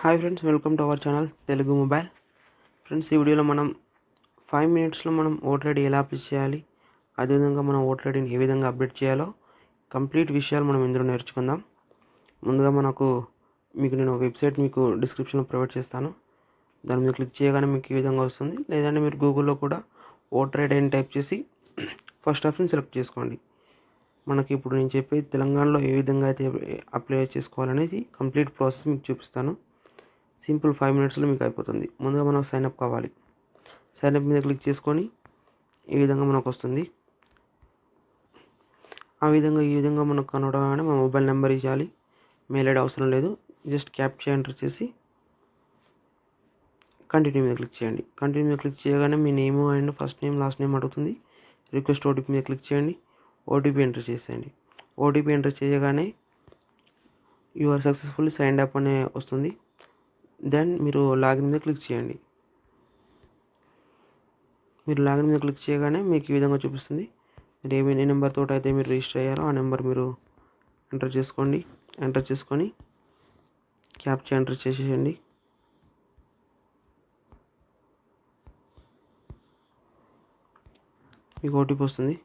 Hi friends, welcome to our channel Telugu mobile. Friends, ఈ వీడియోలో మనం 5 మినిట్స్లో మనం ఓటర్ ఐడి ఎలా అప్లై చేయాలి, అదేవిధంగా మనం ఓటర్ ఐడిని ఏ విధంగా అప్డేట్ చేయాలో కంప్లీట్ విషయాలు మనం ఇందులో నేర్చుకుందాం. ముందుగా మీకు నేను వెబ్సైట్ మీకు డిస్క్రిప్షన్లో ప్రొవైడ్ చేస్తాను. దాని మీద క్లిక్ చేయగానే మీకు ఈ విధంగా వస్తుంది. లేదంటే మీరు గూగుల్లో కూడా ఓటర్ ఐడి అని టైప్ చేసి ఫస్ట్ ఆప్షన్ సెలెక్ట్ చేసుకోండి. మనకి ఇప్పుడు నేను చెప్పేది తెలంగాణలో ఏ విధంగా అయితే అప్లై చేసుకోవాలనేది కంప్లీట్ ప్రాసెస్ మీకు చూపిస్తాను. సింపుల్ 5 మినిట్స్లో మీకు అయిపోతుంది. ముందుగా మనం సైన్అప్ కావాలి. సైన్అప్ మీద క్లిక్ చేసుకొని ఈ విధంగా మనకు వస్తుంది. ఈ విధంగా మనకు కనబడగానే మన మొబైల్ నెంబర్ ఇవ్వాలి. మెయిల్ ఐడి అవసరం లేదు. జస్ట్ క్యాప్చా ఎంటర్ చేసి కంటిన్యూ మీద క్లిక్ చేయండి. కంటిన్యూ మీద క్లిక్ చేయగానే మీ name and first name last name అడుగుతుంది. రిక్వెస్ట్ ఓటీపీ మీద క్లిక్ చేయండి. ఓటీపీ ఎంటర్ చేసేయండి. ఓటీపీ ఎంటర్ చేయగానే you are successfully signed up అనే వస్తుంది. దెన్ మీరు లాగిన్ మీద క్లిక్ చేయండి. మీరు లాగిన్ మీద క్లిక్ చేయగానే మీకు ఈ విధంగా చూపిస్తుంది. మీరు ఏ నెంబర్ తోటి అయితే మీరు రిజిస్టర్ అయ్యారో ఆ నెంబర్ మీరు ఎంటర్ చేసుకోండి. ఎంటర్ చేసుకొని క్యాప్చా ఎంటర్ చేసేయండి. మీకు ఓటీపీ వస్తుంది.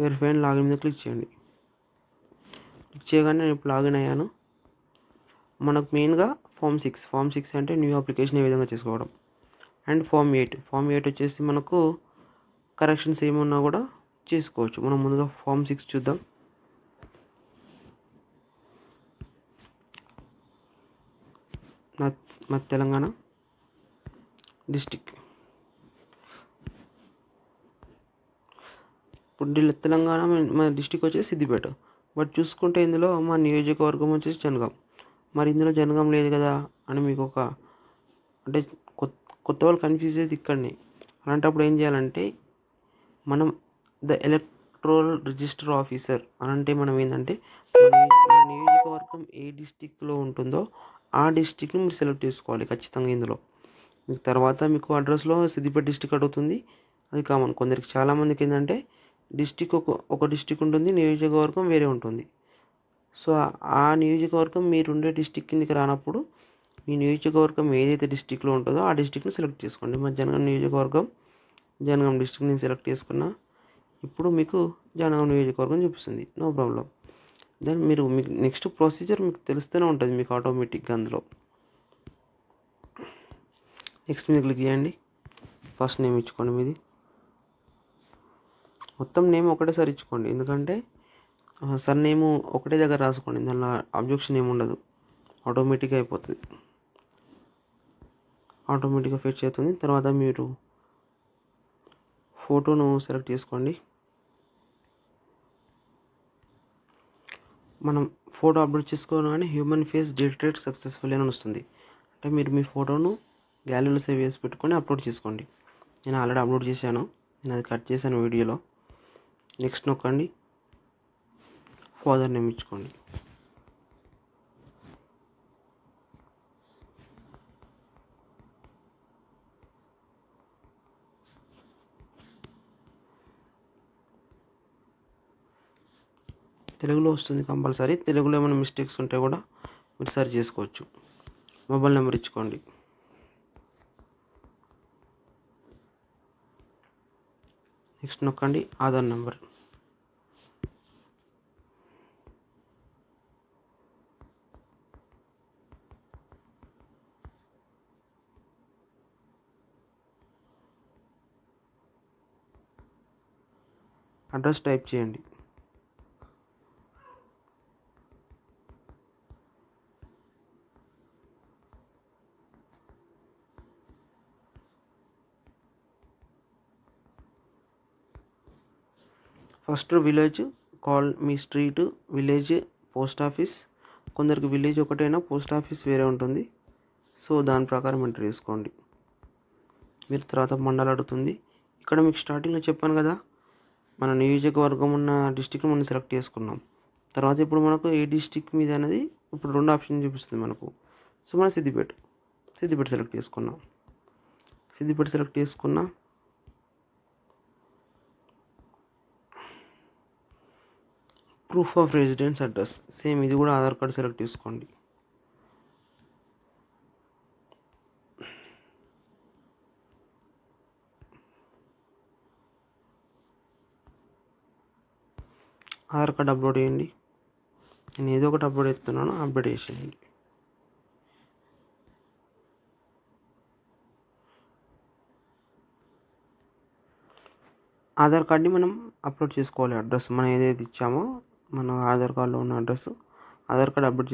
వెరిఫై అండ్ లాగిన్ మీద క్లిక్ చేయండి. క్లిక్ చేయగానే నేను ఇప్పుడు లాగిన్ అయ్యాను. మనకు మెయిన్గా ఫామ్ 6 అంటే న్యూ అప్లికేషన్ ఏ విధంగా చేసుకోవడం. అండ్ ఫామ్ 8 వచ్చేసి మనకు కరెక్షన్స్ ఏమున్నా కూడా చేసుకోవచ్చు. మనం ముందుగా ఫామ్ 6 చూద్దాం. మా తెలంగాణ డిస్టిక్. ఇప్పుడు తెలంగాణ మన డిస్టిక్ వచ్చేసి సిద్దిపేట. బట్ చూసుకుంటే ఇందులో మా నియోజకవర్గం వచ్చేసి జనగాం. మరి ఇందులో జనగాం లేదు కదా అని మీకు అంటే కొత్త వాళ్ళు కన్ఫ్యూజ్ అయ్యేది ఇక్కడనే. అలాంటప్పుడు ఏం చేయాలంటే మనం ద ఎలక్ట్రల్ రిజిస్టర్ ఆఫీసర్ అంటే మనం ఏంటంటే మన నియోజకవర్గం ఏ డిస్టిక్లో ఉంటుందో ఆ డిస్టిక్ని మీరు సెలెక్ట్ చేసుకోవాలి ఖచ్చితంగా. ఇందులో మీకు తర్వాత మీకు అడ్రస్లో సిద్దిపేట డిస్టిక్ అడుగుతుంది. అది కామన్. కొందరికి చాలామందికి ఏంటంటే డిస్టిక్ ఒక డిస్టిక్ ఉంటుంది, నియోజకవర్గం వేరే ఉంటుంది. సో ఆ నియోజకవర్గం మీరుండే డిస్టిక్ కిందకి రానప్పుడు మీ నియోజకవర్గం ఏదైతే డిస్టిక్లో ఉంటుందో ఆ డిస్టిక్ని సెలెక్ట్ చేసుకోండి. మా జనగాం నియోజకవర్గం జనగాం డిస్టిక్ నేను సెలెక్ట్ చేసుకున్నా. ఇప్పుడు మీకు జనగాం నియోజకవర్గం చూపిస్తుంది. No problem. దెన్ మీకు నెక్స్ట్ ప్రొసీజర్ మీకు తెలుస్తూనే ఉంటుంది మీకు ఆటోమేటిక్గా. అందులో నెక్స్ట్ మీద క్లిక్ చేయండి. ఫస్ట్ నేమ్ ఇచ్చుకోండి. మీది మొత్తం నేమ్ ఒకటేసారి ఇచ్చుకోండి. ఎందుకంటే సర్ నేము ఒకటే దగ్గర రాసుకోండి. దానిలో అబ్జెక్షన్ ఏమి ఉండదు. ఆటోమేటిక్గా అయిపోతుంది. ఆటోమేటిక్గా ఫెచ్ అవుతుంది. తర్వాత మీరు ఫోటోను సెలెక్ట్ చేసుకోండి. మనం ఫోటో అప్లోడ్ చేసుకోగానే హ్యూమన్ ఫేస్ డిటెక్టెడ్ సక్సెస్ఫుల్ అని వస్తుంది. అంటే మీరు మీ ఫోటోను గ్యాలరీలో సేవ్ చేసి పెట్టుకొని అప్లోడ్ చేసుకోండి. నేను ఆల్రెడీ అప్లోడ్ చేశాను. నేను అది కట్ చేశాను వీడియోలో. నెక్స్ట్ నొక్కండి. ఫాదర్ నేమ్ ఇచ్చుకోండి. తెలుగులో వస్తుంది కంపల్సరీ. తెలుగులో ఏమైనా మిస్టేక్స్ ఉంటే కూడా మీరు సరి చేసుకోవచ్చు. మొబైల్ నెంబర్ ఇచ్చుకోండి. నెక్స్ట్ నొక్కండి. ఆధార్ నెంబర్. అడ్రస్ టైప్ చేయండి. First village, call me street, village, post office. కొందరికి విలేజ్ ఒకటైనా పోస్ట్ ఆఫీస్ వేరే ఉంటుంది. సో దాని ప్రకారం ఎంటర్ చేసుకోండి. మీరు తర్వాత మండలం అడుగుతుంది. ఇక్కడ మీకు స్టార్టింగ్లో చెప్పాను కదా, మన నియోజకవర్గం ఉన్న డిస్టిక్ని మనం సెలెక్ట్ చేసుకున్నాం. తర్వాత ఇప్పుడు మనకు ఏ డిస్టిక్ మీద అనేది ఇప్పుడు 2 ఆప్షన్ చూపిస్తుంది మనకు. సో మనం సిద్దిపేట సెలెక్ట్ చేసుకున్నాం. సిద్దిపేట సెలెక్ట్ చేసుకున్నా. Proof of residence address same ఇది కూడా ఆధార్ కార్డు సెలెక్ట్ చేసుకోండి. ఆధార్ కార్డు అప్లోడ్ చేయండి. నేను ఏదో ఒకటి అప్లోడ్ చేస్తున్నాను, అప్డేట్ చేసేయండి. ఆధార్ కార్డ్ని మనం అప్లోడ్ చేసుకోవాలి. అడ్రస్ మనం ఏదైతే ఇచ్చామో మన ఆధార్ కార్డులో ఉన్న అడ్రస్ ఆధార్ కార్డ్ అప్డేట్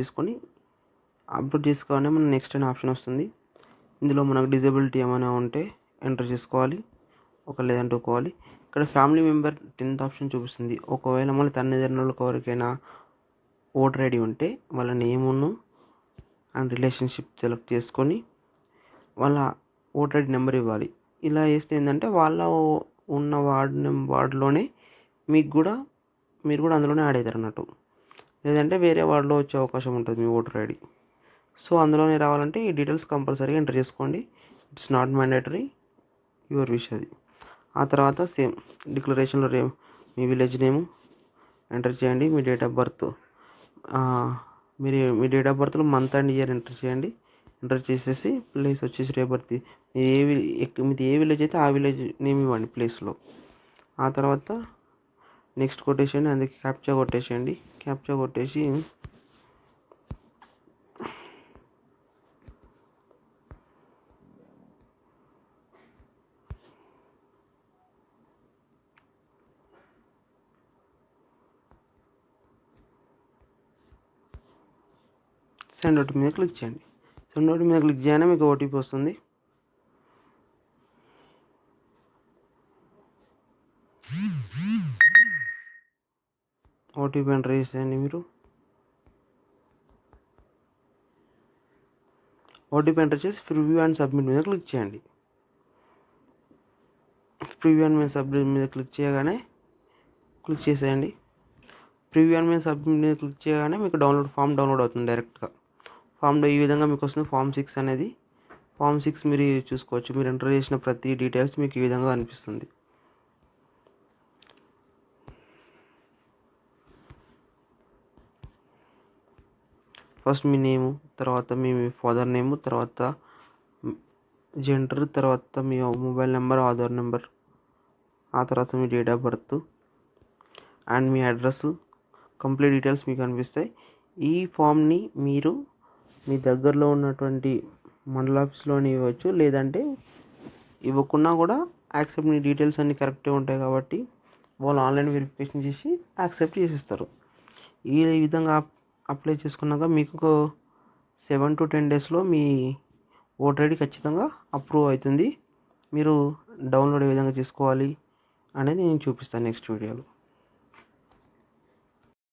చేసుకోగానే మన నెక్స్ట్ అనే ఆప్షన్ వస్తుంది. ఇందులో మనకు డిజబిలిటీ ఏమైనా ఉంటే ఎంటర్ చేసుకోవాలి, లేదంటే ఒక్కోవాలి. ఇక్కడ ఫ్యామిలీ మెంబర్ 10th ఆప్షన్ చూపిస్తుంది. ఒకవేళ మన తల్లిదండ్రులకు ఎవరికైనా ఓటర్ ఐడి ఉంటే వాళ్ళ నేమును అండ్ రిలేషన్షిప్ సెలెక్ట్ చేసుకొని వాళ్ళ ఓటర్ ఐడి నెంబర్ ఇవ్వాలి. ఇలా చేస్తే ఏంటంటే వాళ్ళ ఉన్న వార్డులోనే మీరు కూడా అందులోనే యాడ్ అవుతారు అన్నట్టు. లేదంటే వేరే వార్డులో వచ్చే అవకాశం ఉంటుంది మీ ఓటర్ ఐడి. సో అందులోనే రావాలంటే ఈ డీటెయిల్స్ కంపల్సరీగా ఎంటర్ చేసుకోండి. It's not mandatory, your wish అది. ఆ తర్వాత సేమ్ డిక్లరేషన్లో మీ విలేజ్ నేము ఎంటర్ చేయండి. మీ డేట్ ఆఫ్ బర్త్ మీ డేట్ ఆఫ్ బర్త్లో మంత్ అండ్ ఇయర్ ఎంటర్ చేయండి. ఎంటర్ చేసేసి ప్లేస్ వచ్చేసి రేపర్తి మీది ఏ విలేజ్ అయితే ఆ విలేజ్ నేమ్ ఇవ్వండి ప్లేస్లో. ఆ తర్వాత నెక్స్ట్ కొట్టేసేయండి, అందుకే క్యాప్చా కొట్టేసేయండి. క్యాప్చా కొట్టేసి సెండ్ ఓటీపీ మీద క్లిక్ చేయండి. సెండ్ ఓటీపీ మీద క్లిక్ చేయగానే మీకు ఓటీపీ వస్తుంది. ఓటీపీ ఎంటర్ చేసేయండి. మీరు ఓటీపీ ఎంటర్ చేసి ప్రివ్యూ అండ్ సబ్మిట్ మీద క్లిక్ చేయండి. ప్రివ్యూ అండ్ సబ్మిట్ మీద క్లిక్ చేసేయండి. ప్రివ్యూ అండ్ సబ్మిట్ మీద క్లిక్ చేయగానే మీకు ఫామ్ డౌన్లోడ్ అవుతుంది డైరెక్ట్గా. ఫామ్లో ఈ విధంగా మీకు వస్తుంది ఫామ్ 6 అనేది. ఫామ్ 6 మీరు చూసుకోవచ్చు. మీరు ఎంటర్ చేసిన ప్రతి డీటెయిల్స్ మీకు ఈ విధంగా అనిపిస్తుంది. ఫస్ట్ మీ నేము, తర్వాత మీ ఫాదర్ నేము, తర్వాత జెండర్, తర్వాత మీ మొబైల్ నెంబర్, ఆధార్ నెంబర్, ఆ తర్వాత మీ డేట్ ఆఫ్ బర్త్ అండ్ మీ అడ్రస్, కంప్లీట్ డీటెయిల్స్ మీకు అనిపిస్తాయి. ఈ ఫామ్ని మీరు మీ దగ్గరలో ఉన్నటువంటి మండల ఆఫీస్లోనే ఇవ్వచ్చు, లేదంటే ఇవ్వకున్నా కూడా యాక్సెప్ట్ మీ డీటెయిల్స్ అన్నీ కరెక్ట్గా ఉంటాయి కాబట్టి వాళ్ళు ఆన్లైన్ వెరిఫికేషన్ చేసి యాక్సెప్ట్ చేసిస్తారు. ఈ విధంగా అప్లై చేసుకున్నాక మీకు 7 to 10 డేస్లో మీ ఓటర్ ఐడి ఖచ్చితంగా అప్రూవ్ అవుతుంది. మీరు డౌన్లోడ్ ఏ విధంగా చేసుకోవాలి అనేది నేను చూపిస్తాను నెక్స్ట్ వీడియోలో.